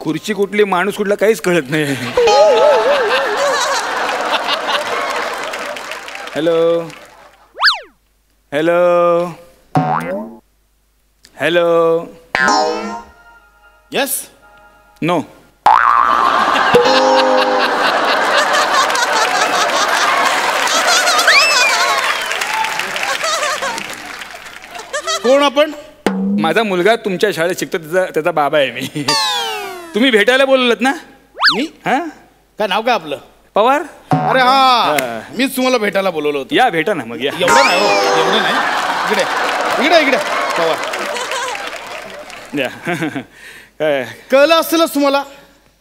खुर्ची कुठली माणूस कुठला काहीच कळत नाही. Hello hello hello. Yes. No. कोण आपण? माझा मुलगा तुमच्या शाळेत शिकतो, त्याचा बाबा आहे मी. तुम्ही भेटायला बोलवलत ना? मी? हा, काय नाव काय आपलं? पवार. अरे हा, मीच तुम्हाला भेटायला बोलवलं होतं. या भेटा ना मग या. एवढं नाही हो, एवढं नाही. इकडे इकडे इकडे पवार या. काय कळलं असेलच तुम्हाला?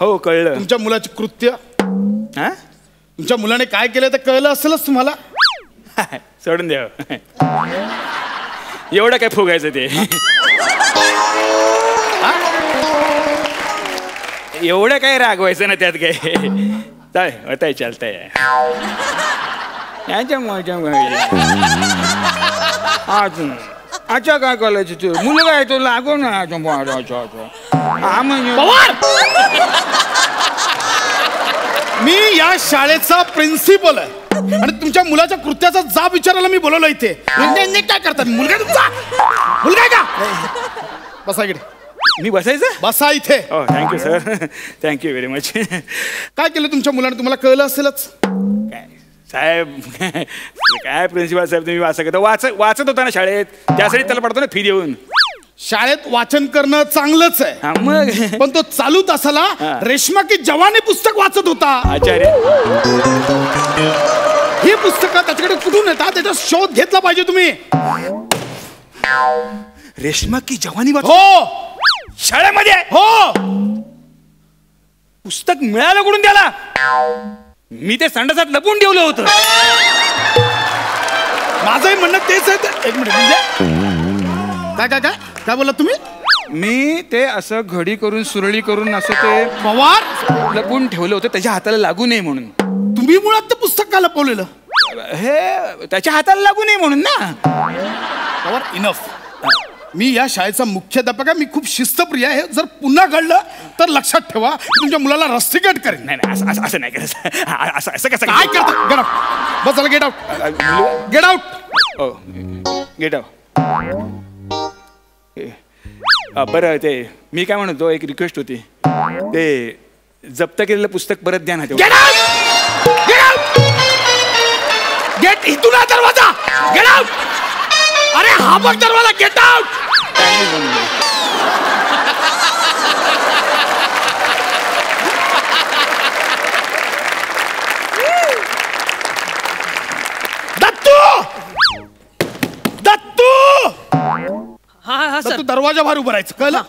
हो कळलं. तुमच्या मुलाचे कृत्य, हा, तुमच्या मुलाने काय केलं ते कळलं असेलच तुम्हाला. सोडून द्या. एवढं काय फुगायचं ते. एवढं काय रागवायचं ना त्यात काय. चालेल होताय चालतंय. अच्छा काय करायचं तू? मुलगा आहे तो लागो ना. हा म्हणजे मी या शाळेचा प्रिन्सिपल आहे आणि तुमच्या मुलाच्या कृत्याचा जाब विचारायला मी बोलवलं इथे. काय करतात? मुलगा तुमचा मुलगा का? बसा इकडे. मी बसायचं? बसा इथे. हो thank you sir, thank you very much. काय केलं तुमच्या मुलाने? तुम्हाला कळलं असेलच. काय साहेब, काय प्रिन्सिपल साहेब तुम्ही असं करता? वाचत होता ना शाळेत, त्यासाठी त्याला पडतो ना फी देऊन. शाळेत वाचन करणं चांगलंच आहे, हा मग. पण तो चालू तासाला रेशमा की जवानी पुस्तक वाचत होता. आचार्य, ही पुस्तकं त्याच्याकडे कुठून येतात त्याचा शोध घेतला पाहिजे तुम्ही. रेशमा की जवानी वाच. हो शाळेमध्ये हो. पुस्तक मिळालं कुठून त्याला? मी ते संडासात लपून ठेवलं होतं. माझंही म्हणणं तेच आहे. एक मिनिट, म्हणजे काय काय काय काय बोलला तुम्ही? मी ते असं घडी करून सुरळी करून असं ते पवार लपून ठेवलं होतं त्याच्या हाताला लागू नये म्हणून. तुम्ही मुळात ते पुस्तक का लपवलेलं? हे त्याच्या हाताला लागू नये म्हणून ना. पवार इनफ. मी या शाळेचा मुख्याध्यापक आहे. मी खूप शिस्तप्रिय आहे. जर पुन्हा घडलं तर लक्षात ठेवा, तुमच्या मुलाला रस्टिकेट करेन. नाही नाही, असं नाही करायचं. असं कसं काय करता? Gate out. बस झालं, गेट आउट. Get out. हो गेट आउट. बरं ते मी काय म्हणतो, एक रिक्वेस्ट होती. ते जप्त केलेलं पुस्तक परत द्या ना. Get out. Get out. Get इथून हा दरवाजा. Get out. अरे हा बघ दरवाजा. Get out. दत्तू. दत्तू. हा सर. तू दरवाजा बाहेर उभं राहायचं, कळलं?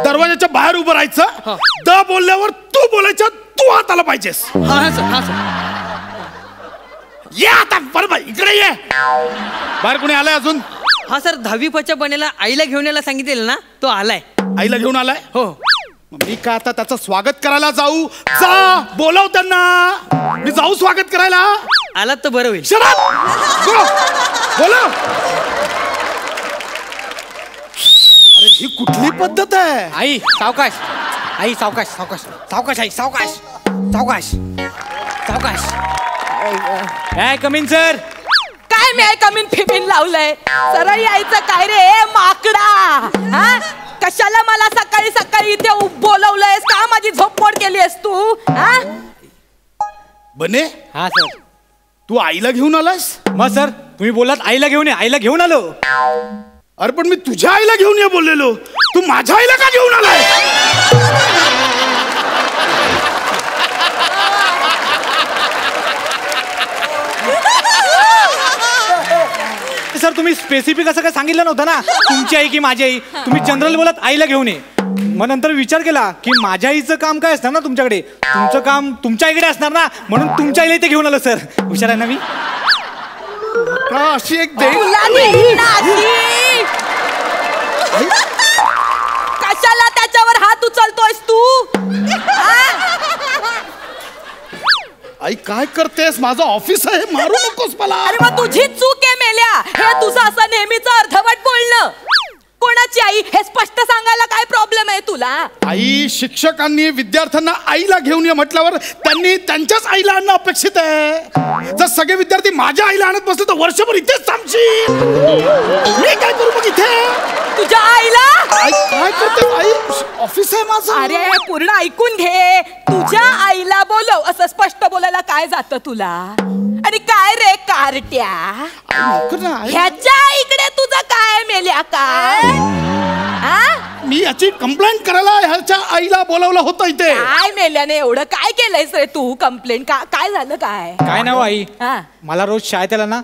दरवाजाच्या बाहेर उभं राहायचं. द बोलल्यावर तू बोलायचं. तू हाताला पाहिजेस. हा सर. हा सर. ये आता बरोबर इकडे ये. बाहेर कोणी आलाय अजून? हा सर, 10वी पच्या बनेला आईला घेऊन यायला सांगितलेलं ना, तो आलाय. आईला घेऊन आलाय? हो. मी का आता त्याचं स्वागत करायला जाऊ? जा बोलाव त्यांना. मी जाऊ स्वागत करायला? आलात तर बरं होईल. शरद बोलाव. अरे ही कुठली पद्धत आहे? आई सावकाश. आई सावकाश सावकाश सावकाश. आई सावकाश सावकाश सावकाश. काय कमीन सर? काय मी कमीन फिबिन लावलंय? सरळ यायचं काय रे माकडा? हा, कशाला मला सकाळी सकाळी इथे बोलवलंयस? का माझी झोपमोड केलीस तू? हा बने. हा सर. तू आईला घेऊन आलास? मग सर तुम्ही बोलात आईला घेऊन ये. आईला घेऊन आलो. अरे पण मी तुझ्या आईला घेऊन ये बोललेलो. तू माझ्या आईला का घेऊन आलाय? सर तुम्ही स्पेसिफिक असं काय सांगितलं नव्हतं ना, तुमची आई की माझी आई. तुम्ही जनरल बोलत आईला घेऊन ये. मग नंतर विचार केला की माझ्या आईचं काम काय असणार ना तुमच्याकडे, तुमचं काम तुमच्या आईकडे असणार ना, म्हणून तुमच्या आईला इथे घेऊन आलो सर. हुशार आहे ना मी. अशी एक दे. कशाला त्याच्यावर हात उचलतोयस तू? आई काय करतेस? माझं ऑफिस आहे, मारू नकोस मला. अरे मग तुझी चूक आहे मेल्या. हे तुझं तुला? आई, शिक्षकांनी विद्यार्थ्यांना आईला घेऊन ये म्हटल्यावर त्यांनी त्यांच्याच आईला आणणं अपेक्षित आहे. जर सगळे विद्यार्थी माझ्या आईला आणत बसले तर वर्षभर इथेच थांबशील. मी काय करू मग इथे? तुझ्या आईला? आई काय करते? आई, ऑफिस आहे माझं. अरे पूर्ण ऐकून घे. तुझ्या आईला बोलव असं स्पष्ट बोलायला काय जातं तुला? आणि काय रे कारट्या, नको ना, आई. ह्याच्या इकडे तुझं काय मेल्या काय? मी याची कंप्लेंट करायला ह्याच्या आईला बोलावलं होतं इथे. काय मेल्याने एवढं काय केलंयस रे तू? कंप्लेंट काय झालं? काय काय नाव आई, हा? मला रोज शाळेत यायला ना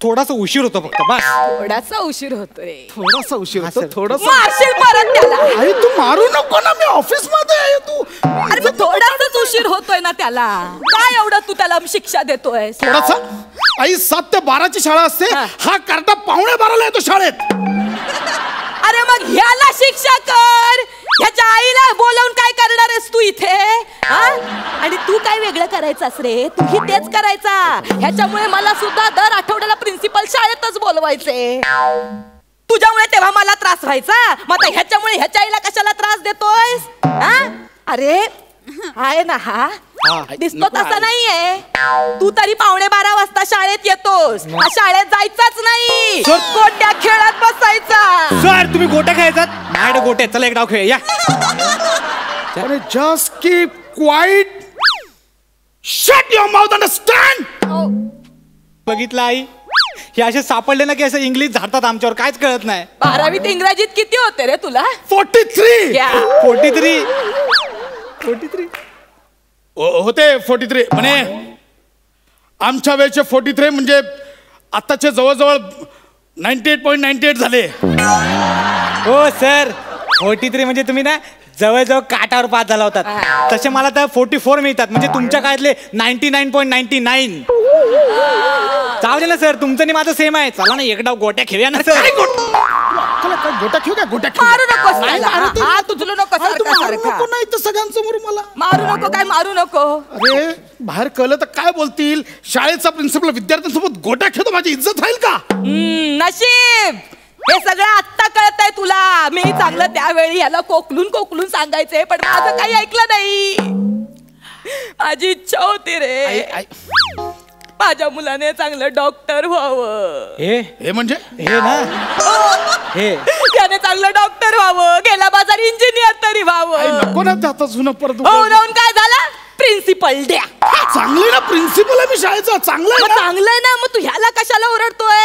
थोडासा उशीर होतो फक्त बस. थोडासा उशीर होतोय. थोडासा उशीर होतो, थोडासा. मारशील परत त्याला. आई तू मारू नको ना, मी ऑफिस मध्ये आहे. तू अरे मग थोडासाच उशीर होतोय ना त्याला. काय एवढं तू त्याला शिक्षा देतोय? थोडासा. आई 7 ते 12 शाळा असते. हा कार्टा 11:15 येतो शाळेत. अरे मग ह्याला शिक्षा कर. ह्याच्या आईला बोलावून काय करणार आहेस तू इथे? आणि तू काय वेगळं करायचास रे? तूही तेच करायचा. ह्याच्यामुळे मला सुद्धा दर आठवड्याला प्रिन्सिपल शाळेतच बोलवायचे. तुझ्यामुळे तेव्हा मला त्रास व्हायचा, मग ह्याच्यामुळे ह्याच्या आईला कशाला त्रास देतोयस? अरे आहे ना हा दिसतो तसा नाहीये. तू तरी 11:15 वाजता शाळेत येतोस. हा शाळेत जायचाच नाही, गोट्या खेळत बसायचा. सर तुम्ही गोट्या खेळायचात? माझ्याकडे गोट्या, चला एक डाव खेळ या. अरे just keep quiet. Shut your mouth. Understand? बघितलं आई, हे असे सापडले ना की असं इंग्लिश झाडतात आमच्यावर, काहीच कळत नाही. 12वीत इंग्रजीत किती होते रे तुला? 43. 43 होते 43. म्हणे आमच्या वेळेचे 43 म्हणजे आताचे जवळजवळ 98.98 झाले. हो सर, 43 म्हणजे तुम्ही ना जवळजवळ काटावर पास झाला होतात. तसे मला तर 44 मिळतात, म्हणजे तुमच्या काळातले 99.99. जाऊ दे ना सर, तुमचं आणि माझं सेम आहे. चला ना एक डाव गोट्या खेळूया ना सर. गोट्या खेळ काय? गोट्या खेळ. मारू नकोस त्याला. हा तुझलं नको नको नाही तर सगळ्यांसमोर मला मारू नको. काय मारू नको? अरे बाहेर कळलं तर काय बोलतील? शाळेचा प्रिन्सिपल विद्यार्थ्यांसोबत गोट्या खेळतो, माझी इज्जत राहील का? नशीब हे सगळं आत्ता कळतंय तुला. मी चांगलं त्यावेळी याला कोकलून सांगायचे, पण माझं काही ऐकलं नाही. माझी इच्छा होती रे, माझ्या मुलाने चांगलं डॉक्टर व्हावं. हे म्हणजे हे ना हे त्याने चांगलं डॉक्टर व्हावं, गेला बाजार इंजिनियर तरी व्हावं. नको ना त्याचा जुनं परत. राहून काय झालं? प्रिन्सिपल द्या. चांगलं ना प्रिन्सिपल आहे मी शाळेचा. चांगलं चांगलंय ना, मग तू ह्याला कशाला ओरडतोय?